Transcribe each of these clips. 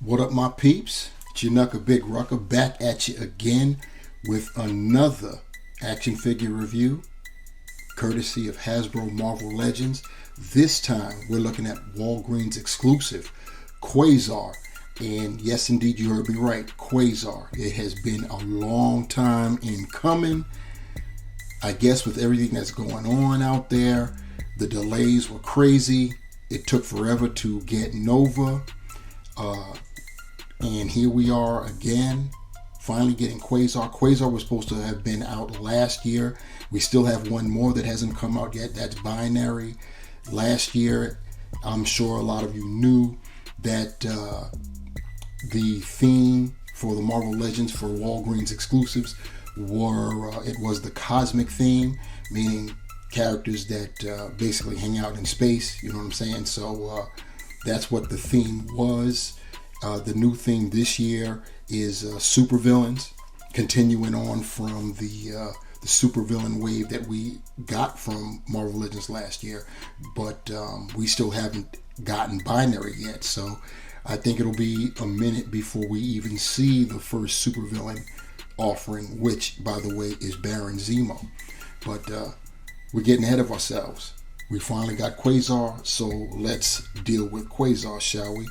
What up, my peeps? Chinooka Big Rucker back at you again with another action figure review, courtesy of Hasbro Marvel Legends. This time we're looking at Walgreens exclusive Quasar. And yes, indeed, you heard me right, Quasar. It has been a long time in coming. I guess with everything that's going on out there, the delays were crazy. It took forever to get Nova. And here we are again, finally getting Quasar. Quasar was supposed to have been out last year. We still have one more that hasn't come out yet. That's Binary. Last year, I'm sure a lot of you knew that the theme for the Marvel Legends for Walgreens exclusives it was the cosmic theme, meaning characters that basically hang out in space. You know what I'm saying? So that's what the theme was. The new thing this year is supervillains, continuing on from the supervillain wave that we got from Marvel Legends last year, but we still haven't gotten Binary yet. So I think it'll be a minute before we even see the first supervillain offering, which, by the way, is Baron Zemo. But we're getting ahead of ourselves. We finally got Quasar, so let's deal with Quasar, shall we?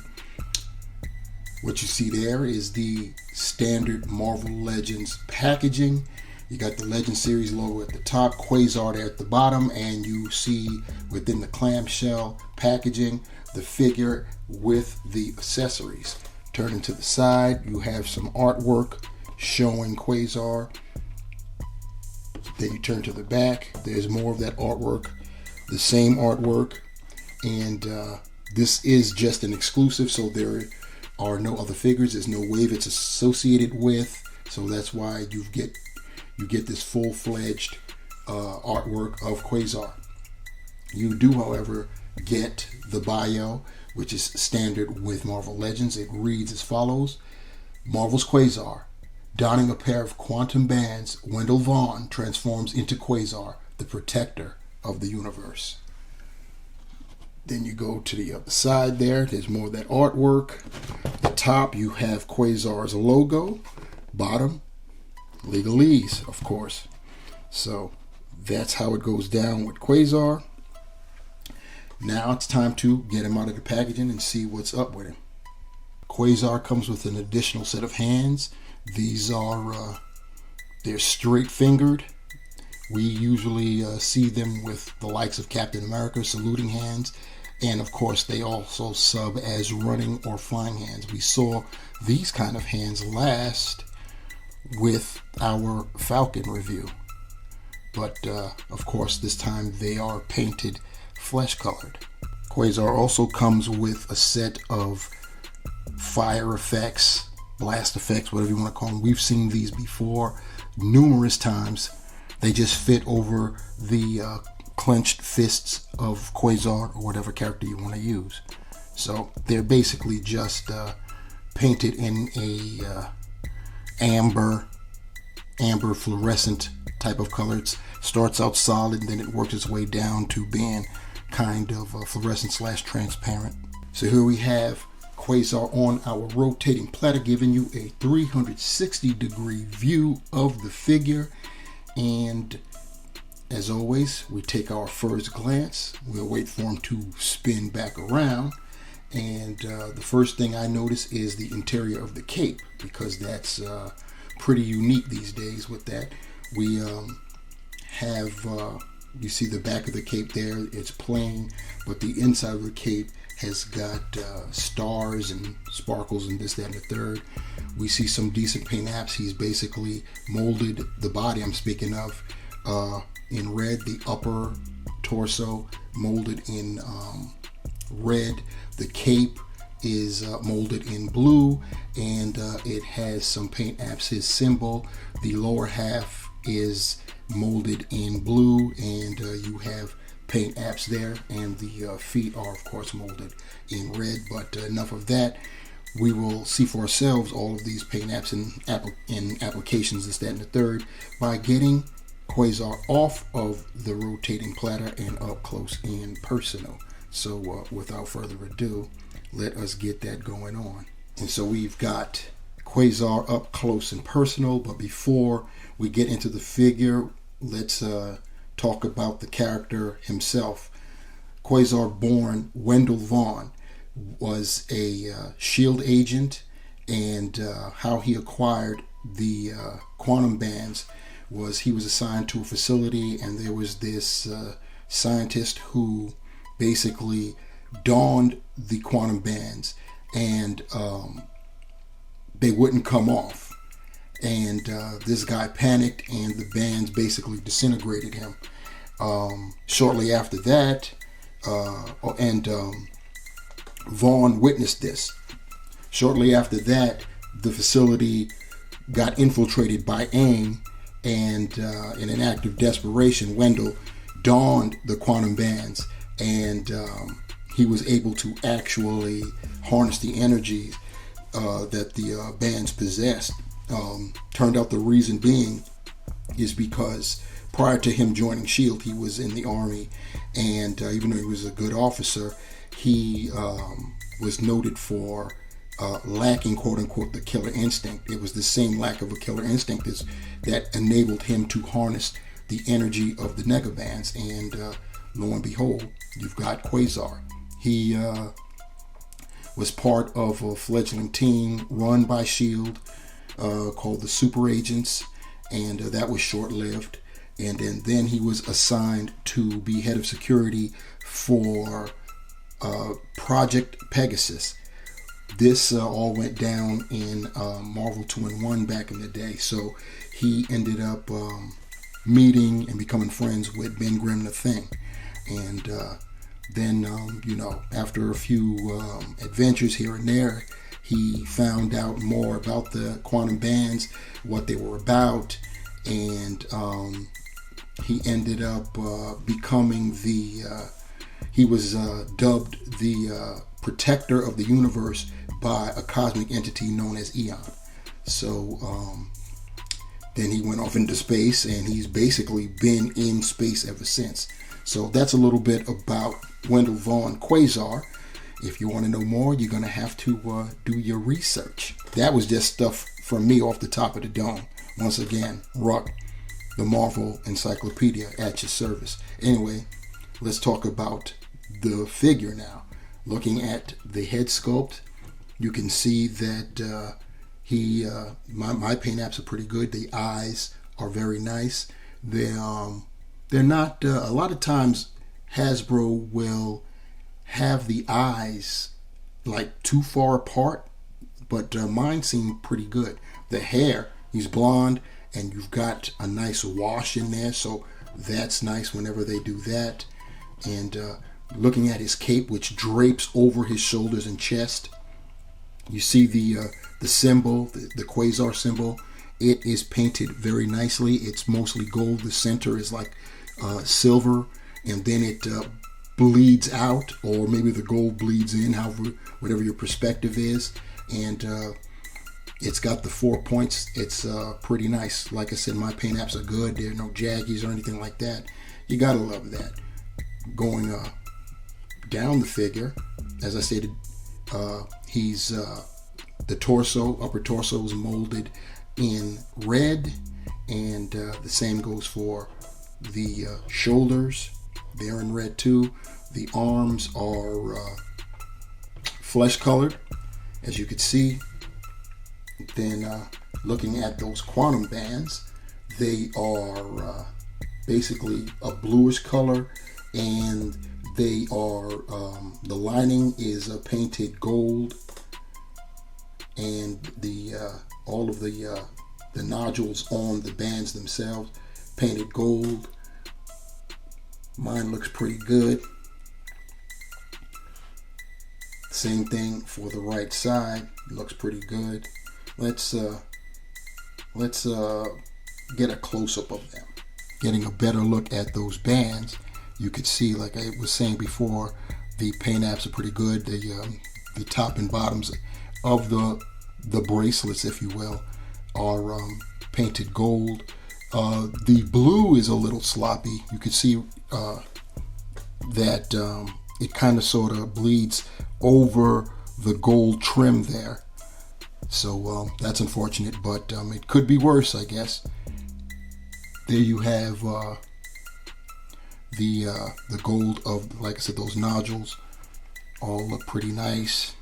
What you see there is the standard Marvel Legends packaging. You got the Legend Series logo at the top, Quasar there at the bottom, and you see within the clamshell packaging the figure with the accessories. Turning to the side, you have some artwork showing Quasar. Then you turn to the back, there's more of that artwork, the same artwork, and this is just an exclusive, so there are no other figures. There's no wave it's associated with, so that's why you get this full-fledged artwork of Quasar. You do, however, get the bio, which is standard with Marvel Legends. It reads as follows: Marvel's Quasar. Donning a pair of quantum bands, Wendell Vaughn transforms into Quasar, the protector of the universe. Then you go to the other side there. There's more of that artwork. The top, you have Quasar's logo. Bottom, legalese, of course. So that's how it goes down with Quasar. Now it's time to get him out of the packaging and see what's up with him. Quasar comes with an additional set of hands. These are, they're straight fingered. We usually see them with the likes of Captain America, saluting hands. And of course, they also sub as running or flying hands. We saw these kind of hands last with our Falcon review. But of course, this time they are painted flesh colored. Quasar also comes with a set of fire effects, blast effects, whatever you want to call them. We've seen these before numerous times. They just fit over the clenched fists of Quasar or whatever character you want to use. So they're basically just painted in a amber fluorescent type of color. It starts out solid and then it works its way down to being kind of fluorescent / transparent. So here we have Quasar on our rotating platter, giving you a 360-degree view of the figure. And as always, we take our first glance. We'll wait for him to spin back around. And the first thing I notice is the interior of the cape, because that's pretty unique these days with that. We have, you see the back of the cape there, it's plain, but the inside of the cape has got stars and sparkles and this, that, and the third. We see some decent paint apps. He's basically molded the body I'm speaking of in red, the upper torso molded in red, the cape is molded in blue, and it has some paint apps. His symbol, the lower half, is molded in blue, and you have paint apps there, and the feet are of course molded in red. But enough of that. We will see for ourselves all of these paint apps in applications, this, that, and the third, by getting Quasar off of the rotating platter and up close and personal. So without further ado, let us get that going on. And so we've got Quasar up close and personal. But before we get into the figure, let's talk about the character himself. Quasar born Wendell Vaughn was a SHIELD agent, and how he acquired the quantum bands was he was assigned to a facility, and there was this scientist who basically donned the quantum bands, and they wouldn't come off. And this guy panicked, and the bands basically disintegrated him. Shortly after that, Vaughn witnessed this. Shortly after that, the facility got infiltrated by AIM, and in an act of desperation, Wendell donned the quantum bands, and he was able to actually harness the energy that the bands possessed. Turned out the reason being is because prior to him joining SHIELD, he was in the Army, and even though he was a good officer, he was noted for lacking, quote-unquote, the killer instinct. It was the same lack of a killer instinct that enabled him to harness the energy of the negabands, and lo and behold, you've got Quasar. He was part of a fledgling team run by SHIELD called the Super Agents, and that was short-lived. And then he was assigned to be head of security for Project Pegasus. This all went down in Marvel 2-in-1 back in the day. So he ended up meeting and becoming friends with Ben Grimm the Thing. And then, after a few adventures here and there, he found out more about the quantum bands, what they were about, and he ended up becoming he was dubbed the protector of the universe by a cosmic entity known as Eon. So then he went off into space, and he's basically been in space ever since. So that's a little bit about Wendell Vaughn Quasar. If you want to know more, you're going to have to do your research. That was just stuff from me off the top of the dome. Once again, Ruck, the Marvel Encyclopedia, at your service. Anyway, let's talk about the figure now. Looking at the head sculpt, you can see that my paint apps are pretty good. The eyes are very nice. They're not, a lot of times Hasbro will have the eyes like too far apart, but mine seem pretty good. The hair, he's blonde, and you've got a nice wash in there, so that's nice whenever they do that. And looking at his cape, which drapes over his shoulders and chest, you see the symbol, the Quasar symbol. It is painted very nicely. It's mostly gold. The center is like silver, and then it bleeds out, or maybe the gold bleeds in, however, whatever your perspective is. And it's got the 4 points. It's pretty nice. Like I said, my paint apps are good. There are no jaggies or anything like that. You gotta love that. Going down the figure, as I stated, he's the torso, upper torso is molded in red, and the same goes for the shoulders. They're in red too. The arms are flesh colored, as you can see. Then looking at those quantum bands, they are basically a bluish color, and they are the lining is painted gold, and the all of the nodules on the bands themselves painted gold. Mine looks pretty good. Same thing for the right side. Looks pretty good. Let's get a close-up of them. Getting a better look at those bands, you could see, like I was saying before, the paint apps are pretty good. The top and bottoms of the bracelets, if you will, are painted gold. The blue is a little sloppy. You can see that it kind of sort of bleeds over the gold trim there. So that's unfortunate, but it could be worse, I guess. There you have the gold of, like I said, those nodules all look pretty nice.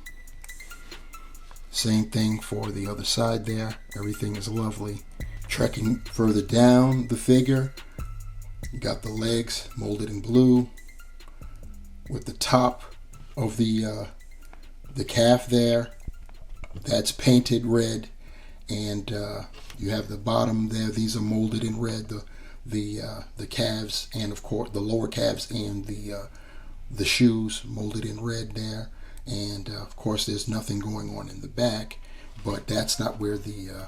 Same thing for the other side there. Everything is lovely. Trekking further down the figure, you got the legs molded in blue with the top of the calf there. That's painted red, and you have the bottom there. These are molded in red. The calves, and of course the lower calves, and the shoes molded in red there. And of course, there's nothing going on in the back, but that's not where the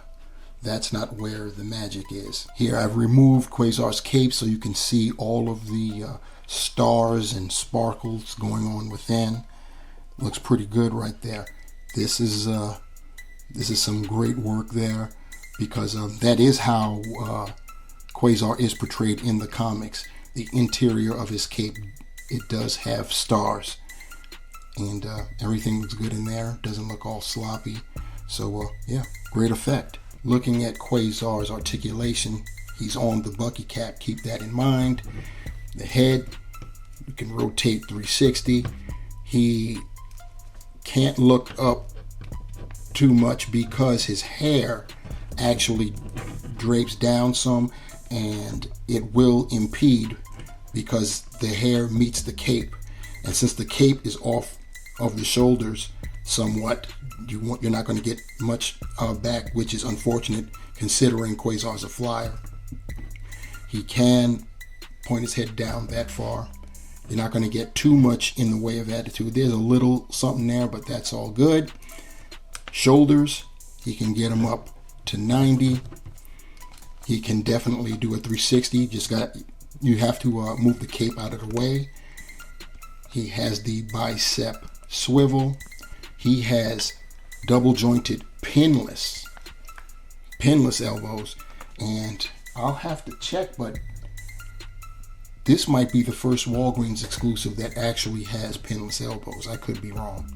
magic is. Here, I've removed Quasar's cape so you can see all of the stars and sparkles going on within. Looks pretty good right there. This is some great work there, because that is how Quasar is portrayed in the comics. The interior of his cape, it does have stars, and everything looks good in there. Doesn't look all sloppy. So yeah, great effect. Looking at Quasar's articulation, he's on the Bucky cap. Keep that in mind. The head, you can rotate 360. He can't look up too much because his hair actually drapes down some, and it will impede because the hair meets the cape. And since the cape is off of the shoulders somewhat, you're not going to get much back, which is unfortunate considering Quasar's a flyer. He can point his head down that far. You're not going to get too much in the way of attitude. There's a little something there, but that's all good. Shoulders, he can get them up to 90. He can definitely do a 360. You have to move the cape out of the way. He has the bicep swivel. He has double jointed pinless elbows, and I'll have to check, but this might be the first Walgreens exclusive that actually has pinless elbows. I could be wrong.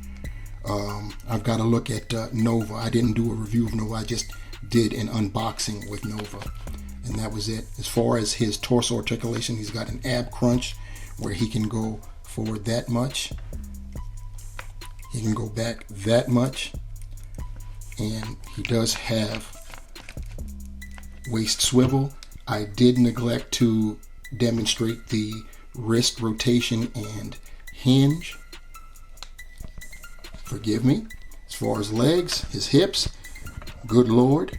I've got to look at Nova. I didn't do a review of Nova. I just did an unboxing with Nova, and that was it. As far as his torso articulation, he's got an ab crunch where he can go forward that much. He can go back that much, and he does have waist swivel. I did neglect to demonstrate the wrist rotation and hinge. Forgive me. As far as legs, his hips, good Lord,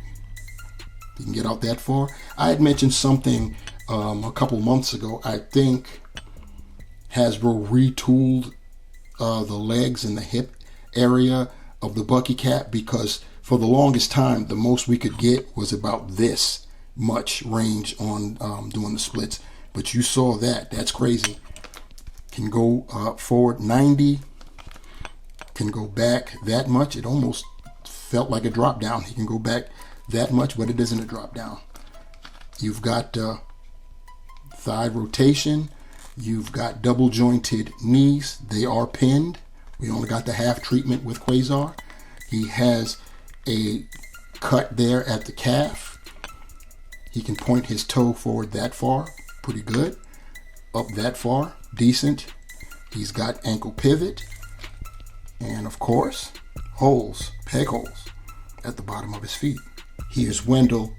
you can get out that far. I had mentioned something a couple months ago. I think Hasbro retooled the legs and the hip area of the Bucky cap, because for the longest time the most we could get was about this much range on doing the splits. But you saw that's crazy. Can go forward 90, can go back that much. It almost felt like a drop down. He can go back that much, but it isn't a drop down. You've got thigh rotation. You've got double jointed knees. They are pinned. We only got the half treatment with Quasar. He has a cut there at the calf. He can point his toe forward that far. Pretty good. Up that far. Decent. He's got ankle pivot. And of course, holes, peg holes at the bottom of his feet. Here's Wendell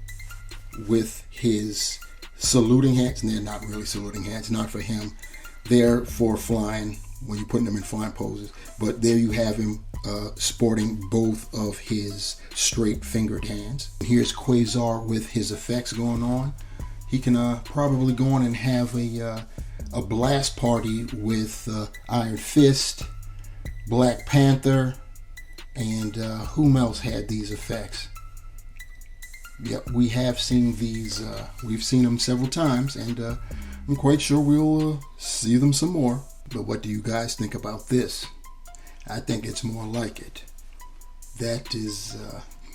with his saluting hands, and they're not really saluting hands, not for him. They're for flying, when you're putting them in flying poses. But there you have him sporting both of his straight fingered hands. Here's Quasar with his effects going on. He can probably go on and have a blast party with Iron Fist, Black Panther, and whom else had these effects? Yep, we have seen these. We've seen them several times, and I'm quite sure we'll see them some more. But what do you guys think about this? I think it's more like it. That is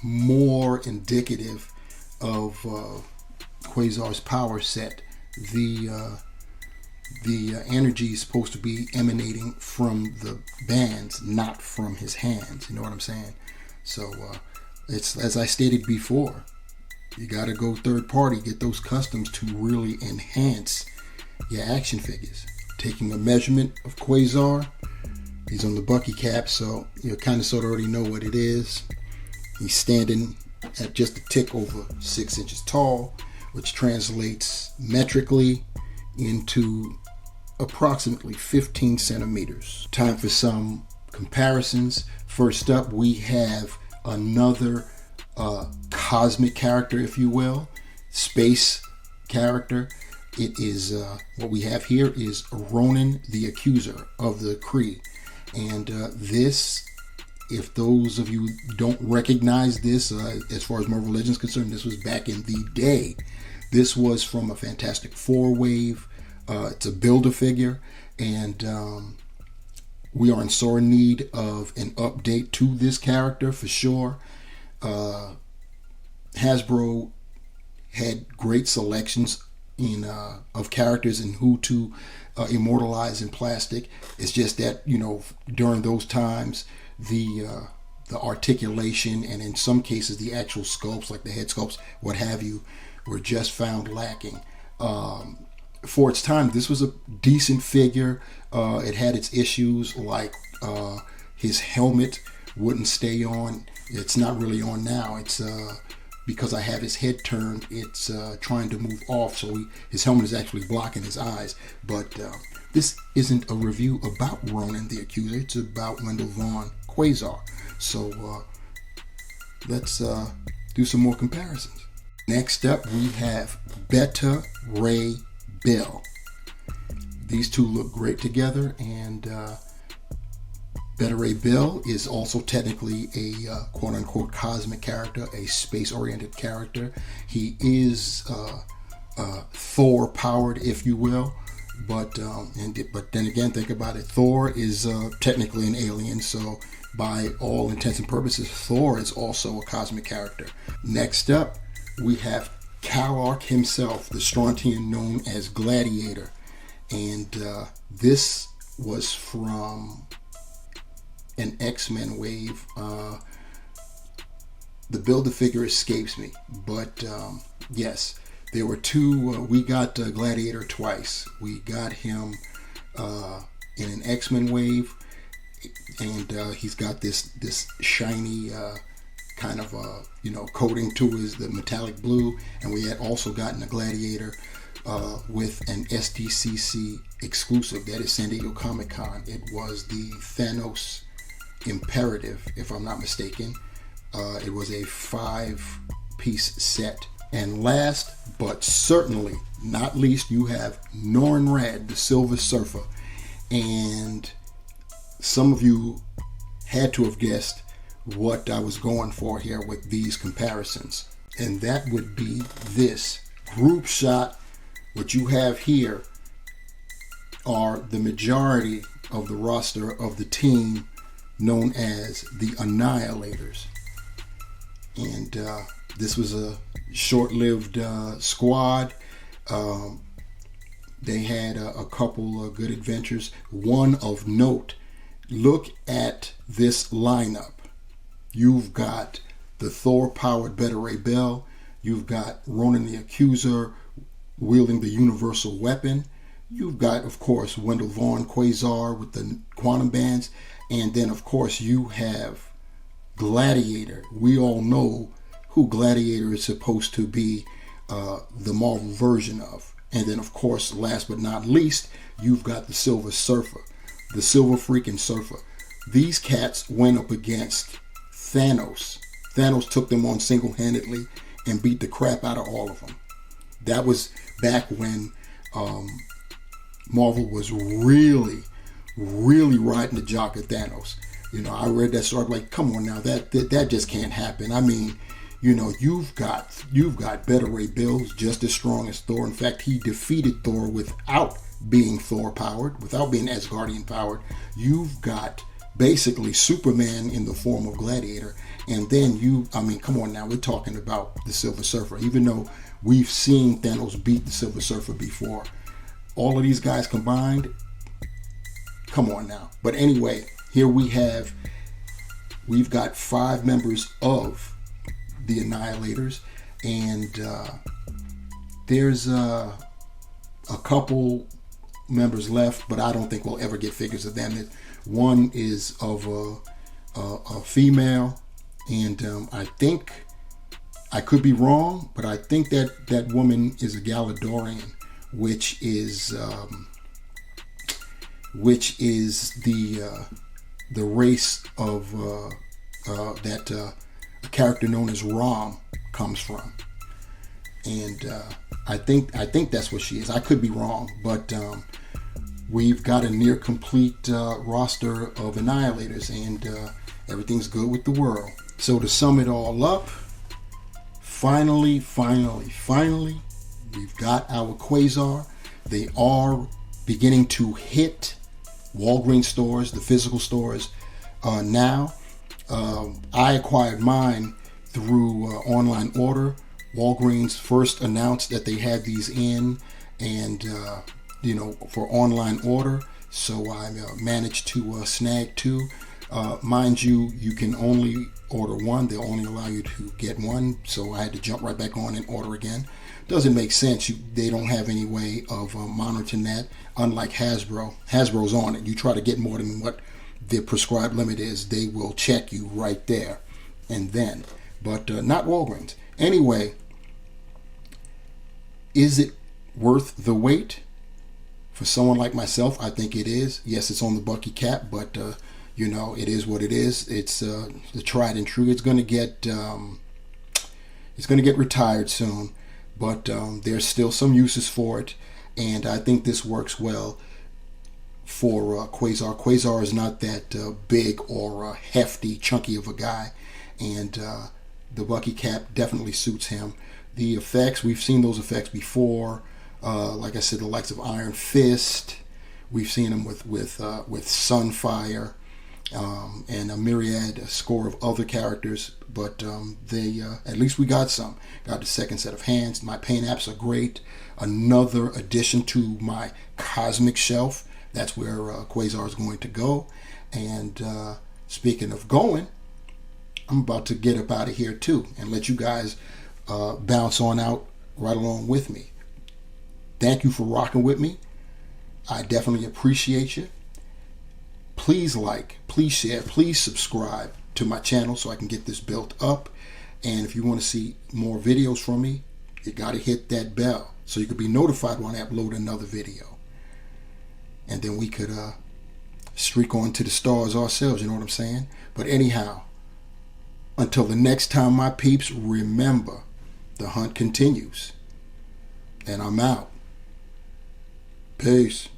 more indicative of Quasar's power set. The energy is supposed to be emanating from the bands, not from his hands. You know what I'm saying? So It's, as I stated before, you got to go third party, get those customs to really enhance your action figures. Taking a measurement of Quasar, he's on the Bucky cap, so you kind of sort of already know what it is. He's standing at just a tick over 6 inches tall, which translates metrically into approximately 15 centimeters. Time for some comparisons. First up, we have another cosmic character, if you will, space character. It is what we have here is Ronan the Accuser of the Kree, and this, if those of you don't recognize this, as far as Marvel Legends is concerned, this was back in the day. This was from a Fantastic Four wave. It's a Build-A-Figure, and we are in sore need of an update to this character for sure. Hasbro had great selections of characters and who to immortalize in plastic. It's just that, during those times, the articulation and in some cases the actual sculpts, like the head sculpts, what have you, were just found lacking. For its time, this was a decent figure. It had its issues, like his helmet wouldn't stay on. It's not really on now. It's because I have his head turned, it's trying to move off, so his helmet is actually blocking his eyes. But this isn't a review about Ronan the Accuser. It's about Wendell Vaughn Quasar. So let's do some more comparisons. Next up, we have Beta Ray Bill. These two look great together, and Beta Ray Bill is also technically a quote-unquote cosmic character, a space-oriented character. He is Thor-powered, if you will, but then again, think about it. Thor is technically an alien, so by all intents and purposes, Thor is also a cosmic character. Next up, we have Kalark himself, the Strontian known as Gladiator, and this was from an X-Men wave. The Build-A-Figure escapes me, but yes, there were two. We got Gladiator twice. We got him in an X-Men wave, and he's got this shiny kind of coating to the metallic blue, and we had also gotten a Gladiator with an SDCC exclusive, that is San Diego Comic-Con. It was the Thanos Imperative, if I'm not mistaken. It was a 5-piece set. And last but certainly not least, you have Norrin Radd, the Silver Surfer. And some of you had to have guessed what I was going for here with these comparisons. And that would be this group shot. What you have here are the majority of the roster of the team known as the Annihilators. And this was a short-lived squad. They had a couple of good adventures. One of note, look at this lineup. You've got the Thor-powered Beta Ray Bill. You've got Ronan the Accuser wielding the universal weapon. You've got, of course, Wendell Vaughn Quasar with the quantum bands. And then, of course, you have Gladiator. We all know who Gladiator is supposed to be, the Marvel version of. And then, of course, last but not least, you've got the Silver Surfer, the Silver freaking Surfer. These cats went up against Thanos. Thanos took them on single-handedly and beat the crap out of all of them. That was back when Marvel was really riding the jock of Thanos. I read that story like, come on now, that just can't happen. I mean, you've got Beta Ray Bill, just as strong as Thor. In fact, he defeated Thor without being Thor powered, without being Asgardian powered. You've got basically Superman in the form of Gladiator. And then come on now, we're talking about the Silver Surfer. Even though we've seen Thanos beat the Silver Surfer before, all of these guys combined, come on now. But anyway, here we've got 5 members of the Annihilators, and there's a couple members left, but I don't think we'll ever get figures of them. One is of a female, and I think, I could be wrong, but I think that woman is a Galadorian, which is the race of that a character known as Rom comes from, and I think that's what she is. I could be wrong, but we've got a near complete roster of Annihilators, and everything's good with the world. So to sum it all up, finally, we've got our Quasar. They are beginning to hit Walgreens stores, the physical stores now. I acquired mine through online order. Walgreens first announced that they had these in, and for online order, so I managed to snag two. Mind you, you can only order one. They'll only allow you to get one, so I had to jump right back on and order again. Doesn't make sense. They don't have any way of monitoring that, unlike Hasbro. Hasbro's on it. You try to get more than what the prescribed limit is, they will check you right there and then. But not Walgreens. Anyway, is it worth the wait? For someone like myself, I think it is. Yes, it's on the Bucky cap, but it is what it is. It's the tried and true. It's going to get retired soon, but there's still some uses for it, and I think this works well for Quasar. Quasar is not that big or hefty, chunky of a guy, and the Bucky cap definitely suits him. The effects, we've seen those effects before. Like I said, the likes of Iron Fist. We've seen them with Sunfire, and a score of other characters. But they at least we got some. Got the second set of hands. My paint apps are great. Another addition to my cosmic shelf. That's where Quasar is going to go. And speaking of going, I'm about to get up out of here too and let you guys bounce on out right along with me. Thank you for rocking with me. I definitely appreciate you. Please like, please share, please subscribe to my channel so I can get this built up. And if you want to see more videos from me, you got to hit that bell so you can be notified when I upload another video. And then we could streak on to the stars ourselves, you know what I'm saying? But anyhow, until the next time, my peeps, remember, the hunt continues. And I'm out. Peace.